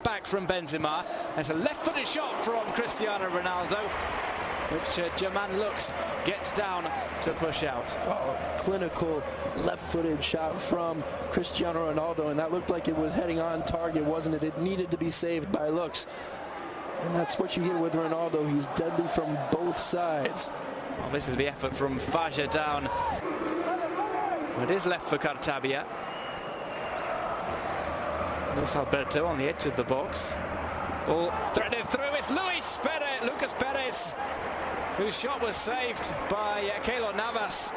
back from Benzema. There's a left-footed shot from Cristiano Ronaldo, which German looks gets down to push out. Oh, clinical left-footed shot from Cristiano Ronaldo, and that looked like it was heading on target, wasn't it? It needed to be saved by looks. And that's what you get with Ronaldo. He's deadly from both sides. Well, this is the effort from Faja down. It is left for Cartabia. Luis Alberto on the edge of the box. Ball threaded through. It's Lucas Perez, whose shot was saved by Keylor Navas.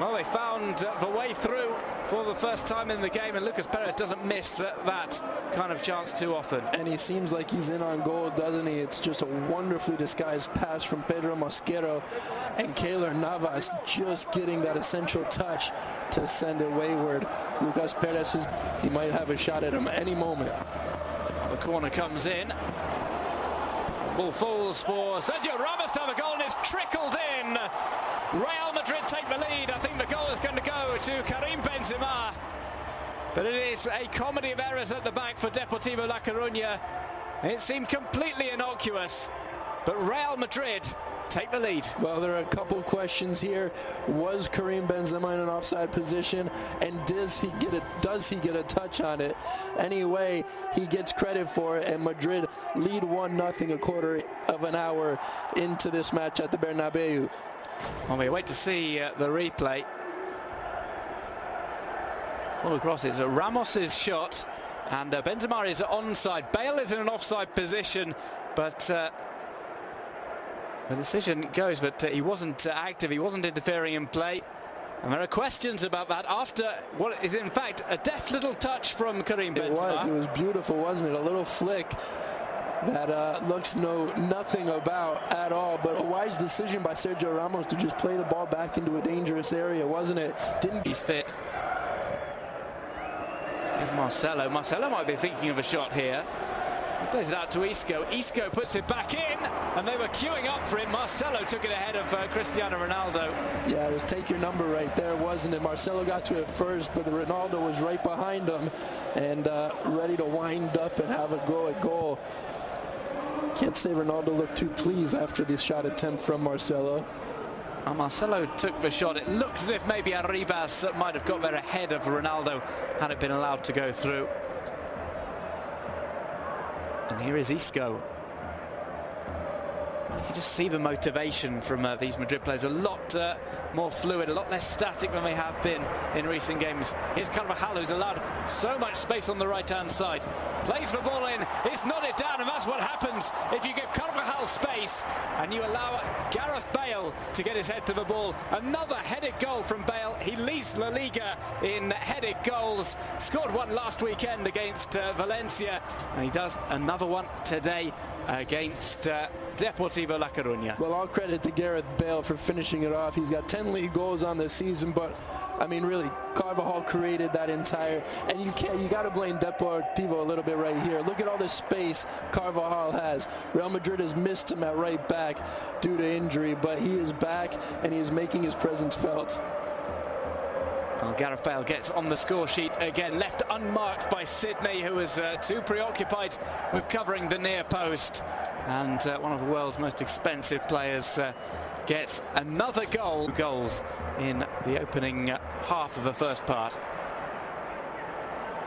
Well, they found the way through for the first time in the game, and Lucas Perez doesn't miss that kind of chance too often. And he seems like he's in on goal, doesn't he? It's just a wonderfully disguised pass from Pedro Mosquero, and Keylor Navas just getting that essential touch to send it wayward. Lucas Perez, he might have a shot at him any moment. The corner comes in. Ball falls for Sergio Ramos to have a goal, and it's trickled in. Real Madrid take the lead. I think the goal is going to go to Karim Benzema. But it is a comedy of errors at the back for Deportivo La Coruna. It seemed completely innocuous, but Real Madrid take the lead. Well, there are a couple questions here. Was Karim Benzema in an offside position, and does he get a touch on it? Anyway, he gets credit for it, and Madrid lead 1-0 a quarter of an hour into this match at the Bernabeu. Well, we wait to see the replay. All across is Ramos's shot, and Benzema is onside. Bale is in an offside position, but the decision goes, but he wasn't active, he wasn't interfering in play. And there are questions about that after what is in fact a deft little touch from Karim Benzema. It was beautiful, wasn't it? A little flick that looks nothing about at all, but a wise decision by Sergio Ramos to just play the ball back into a dangerous area, wasn't it? He's fit. Here's Marcelo. Marcelo might be thinking of a shot here. He plays it out to Isco. Isco puts it back in, and they were queuing up for it. Marcelo took it ahead of Cristiano Ronaldo. Yeah, it was take your number right there, wasn't it? Marcelo got to it first, but the Ronaldo was right behind him and ready to wind up and have a go at goal. Can't say Ronaldo looked too pleased after the shot attempt from Marcelo. Well, Marcelo took the shot. It looked as if maybe Arribas might have got there ahead of Ronaldo had it been allowed to go through. And here is Isco. You can just see the motivation from these Madrid players. A lot more fluid, a lot less static than they have been in recent games. Here's Carvajal, who's allowed so much space on the right-hand side. Plays the ball in, it's nodded down, and that's what happens if you give Carvajal space and you allow Gareth Bale to get his head to the ball. Another headed goal from Bale. He leads La Liga in headed goals. Scored one last weekend against Valencia, and he does another one today against Deportivo La Coruna. Well, all credit to Gareth Bale for finishing it off. He's got 10 league goals on this season, but I mean, really, Carvajal created that entire, and you got to blame Deportivo a little bit right here. Look at all the space Carvajal has. Real Madrid has missed him at right back due to injury, but he is back and he is making his presence felt. Well, Gareth Bale gets on the score sheet again, left unmarked by Sydney, who was too preoccupied with covering the near post. And one of the world's most expensive players gets another goal. Goals in the opening half of the first part.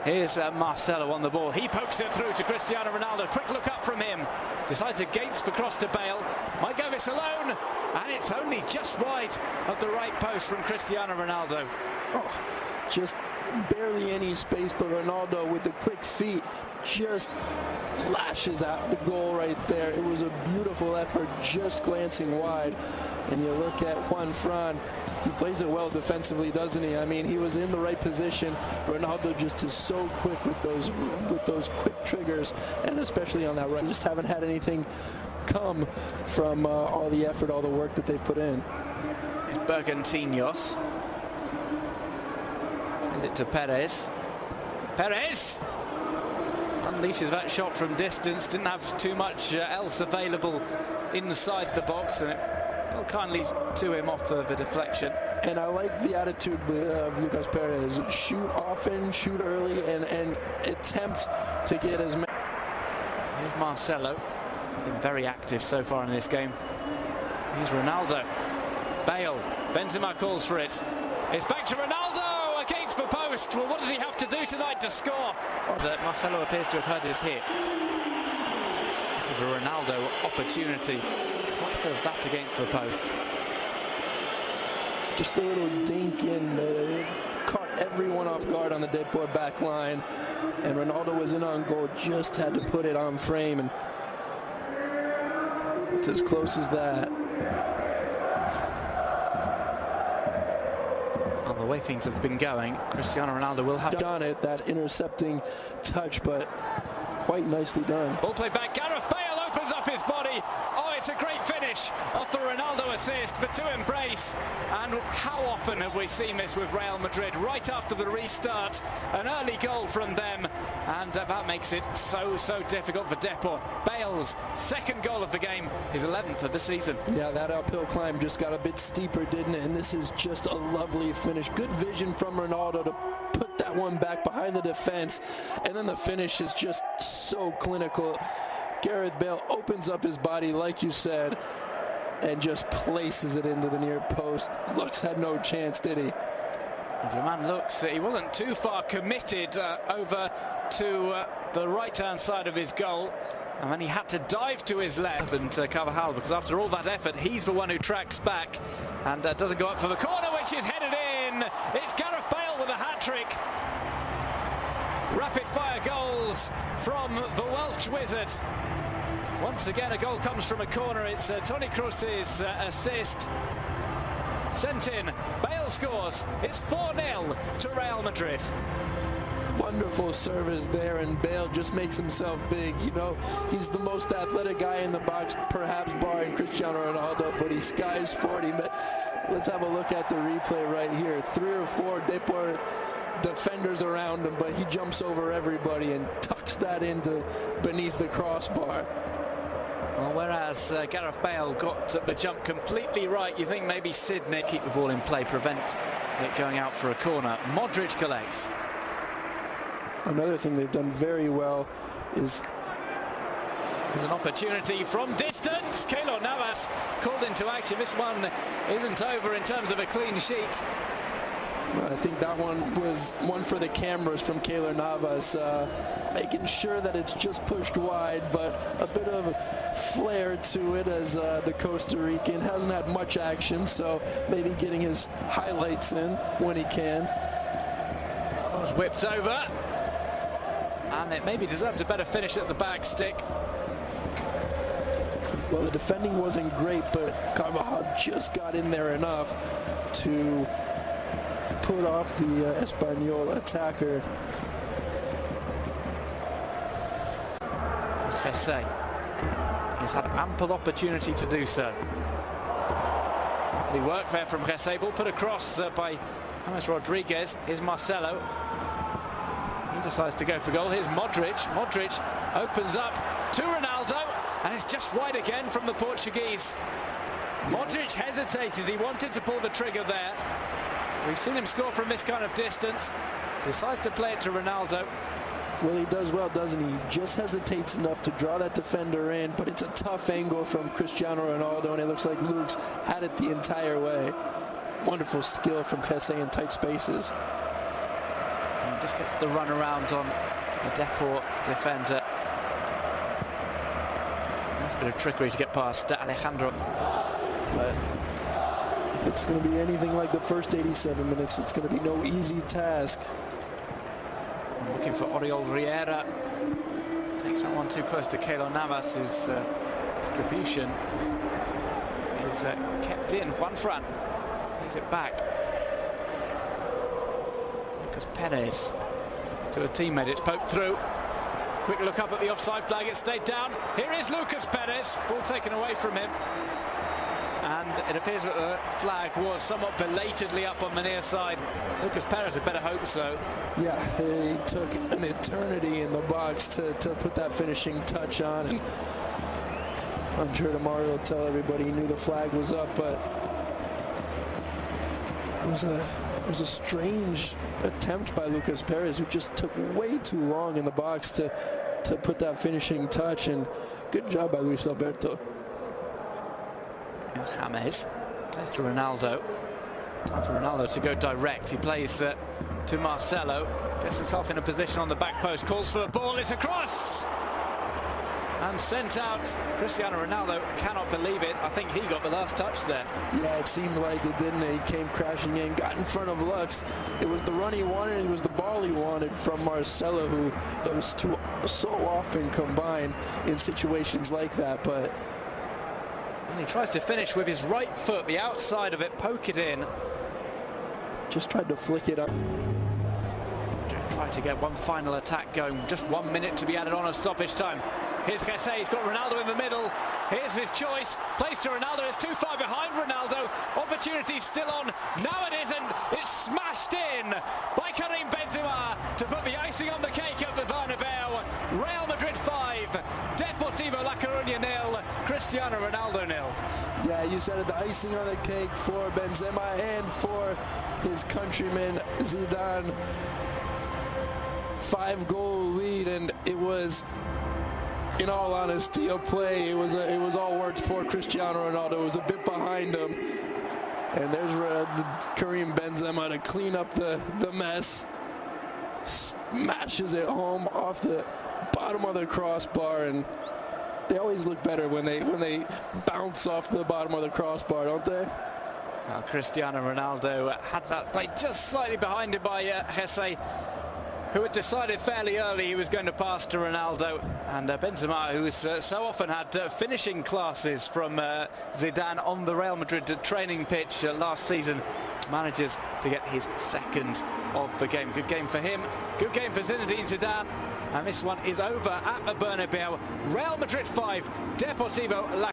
Here's Marcelo on the ball. He pokes it through to Cristiano Ronaldo. Quick look up from him. Decides against the cross to Bale. Might go this alone. And it's only just wide of the right post from Cristiano Ronaldo. Oh, just barely any space, but Ronaldo with the quick feet just lashes out the goal right there. It was a beautiful effort, just glancing wide. And you look at Juan Fran, he plays it well defensively, doesn't he? I mean, he was in the right position. Ronaldo just is so quick with those quick triggers, and especially on that run. Just haven't had anything come from all the effort, all the work that they've put in. It's Bergantinos. Is it to Perez? Perez unleashes that shot from distance. Didn't have too much else available inside the box, and it fell kindly to him off the deflection. And I like the attitude of Lucas Perez. Shoot often, shoot early, and attempt to get as many. Here's Marcelo. Been very active so far in this game. Here's Ronaldo. Bale. Benzema calls for it. It's back to Ronaldo against the post. Well, what does he have to do tonight to score? Marcelo appears to have hurt his hip. This is a Ronaldo opportunity. Clatters that against the post. Just a little dink in. Caught everyone off guard on the Deportivo back line. And Ronaldo was in on goal. Just had to put it on frame. And it's as close as that. On the way things have been going, Cristiano Ronaldo will have done it, that intercepting touch, but quite nicely done. Ball played back. Gareth Bale opens up his body. Oh, it's a great finish off the Ronaldo assist, but to embrace. And how often have we seen this with Real Madrid? Right after the restart, an early goal from them, and that makes it so difficult for Depor. Bale's second goal of the game, his 11th of the season. Yeah, that uphill climb just got a bit steeper, didn't it? And this is just a lovely finish. Good vision from Ronaldo to put that one back behind the defense, and then the finish is just so clinical. Gareth Bale opens up his body, like you said, and just places it into the near post. Looks had no chance, did he? The man looks, he wasn't too far committed over to the right-hand side of his goal. And then he had to dive to his left, and Carvajal, because after all that effort, he's the one who tracks back and doesn't go up for the corner, which is headed in. It's Gareth Bale with a hat-trick. Rapid-fire goals from the Welsh wizard. Once again, a goal comes from a corner. It's Toni Kroos's assist. Sent in. Bale scores. It's 4-0 to Real Madrid. Wonderful service there, and Bale just makes himself big. You know, he's the most athletic guy in the box, perhaps barring Cristiano Ronaldo, but he skies 40. Let's have a look at the replay right here. 3 or 4 Depor defenders around him, but he jumps over everybody and tucks that into beneath the crossbar. Well, whereas Gareth Bale got the jump completely right, you think maybe Sydney keep the ball in play, prevent it going out for a corner. Modric collects. Another thing they've done very well is there's an opportunity from distance. Keylor Navas called into action. This one isn't over in terms of a clean sheet. I think that one was one for the cameras from Keylor Navas, making sure that it's just pushed wide, but a bit of flair to it, as the Costa Rican hasn't had much action, so maybe getting his highlights in when he can. Was whipped over, and it maybe deserved a better finish at the back stick. Well, the defending wasn't great, but Carvajal just got in there enough to put off the Espanyol attacker. It's Jesse. He's had ample opportunity to do so. Lovely work there from Jesse. Ball put across by James Rodriguez. Here's Marcelo. He decides to go for goal. Here's Modric. Modric opens up to Ronaldo, and it's just wide again from the Portuguese. Modric hesitated. He wanted to pull the trigger there. We've seen him score from this kind of distance. Decides to play it to Ronaldo. Well, he does well, doesn't he? Just hesitates enough to draw that defender in, but it's a tough angle from Cristiano Ronaldo, and it looks like Luke's had it the entire way. Wonderful skill from Jesse in tight spaces. And just gets the run around on the Depor defender. Nice bit of trickery to get past Alejandro. But if it's going to be anything like the first 87 minutes, it's going to be no easy task. Looking for Oriol Riera. Takes that one too close to Keylor Navas, whose distribution is kept in. Juan Fran plays it back. Lucas Perez to a teammate. It's poked through. Quick look up at the offside flag. It stayed down. Here is Lucas Perez. Ball taken away from him. And it appears that the flag was somewhat belatedly up on the near side. Lucas Perez had better hope so. Yeah, he took an eternity in the box to put that finishing touch on, and I'm sure tomorrow he'll tell everybody he knew the flag was up, but it was a strange attempt by Lucas Perez, who just took way too long in the box to to put that finishing touch, and good job by Luis Alberto. James plays to Ronaldo. Time for Ronaldo to go direct. He plays to Marcelo. Gets himself in a position on the back post. Calls for a ball. It's a cross! And sent out. Cristiano Ronaldo cannot believe it. I think he got the last touch there. Yeah, it seemed like it, didn't it? He came crashing in, got in front of Lux. It was the run he wanted. It was the ball he wanted from Marcelo, who those two so often combine in situations like that. But and he tries to finish with his right foot, the outside of it, poke it in. Just tried to flick it up. Tried to get one final attack going. Just 1 minute to be added on a stoppage time. Here's Gesse, he's got Ronaldo in the middle. Here's his choice. Plays to Ronaldo, it's too far behind Ronaldo. Opportunity still on. Now it isn't. It's smashed in by Karim Benzema to put the icing on the cake at the Bernabeu. Real Madrid 5, Deportivo La Coruna 0, Cristiano Ronaldo 0. Yeah, you said it, the icing on the cake for Benzema and for his countryman Zidane. 5-goal lead, and it was, in all honesty, a play. It was all worked for Cristiano Ronaldo. It was a bit behind him, and there's Karim Benzema to clean up the mess. Smashes it home off the bottom of the crossbar, and they always look better when they bounce off the bottom of the crossbar, don't they? Well, Cristiano Ronaldo had that play just slightly behind him by Gesse, who had decided fairly early he was going to pass to Ronaldo, and Benzema, who has so often had finishing classes from Zidane on the Real Madrid training pitch last season, manages to get his second of the game. Good game for him, good game for Zinedine Zidane, and this one is over at the Bernabeu. Real Madrid 5, Deportivo La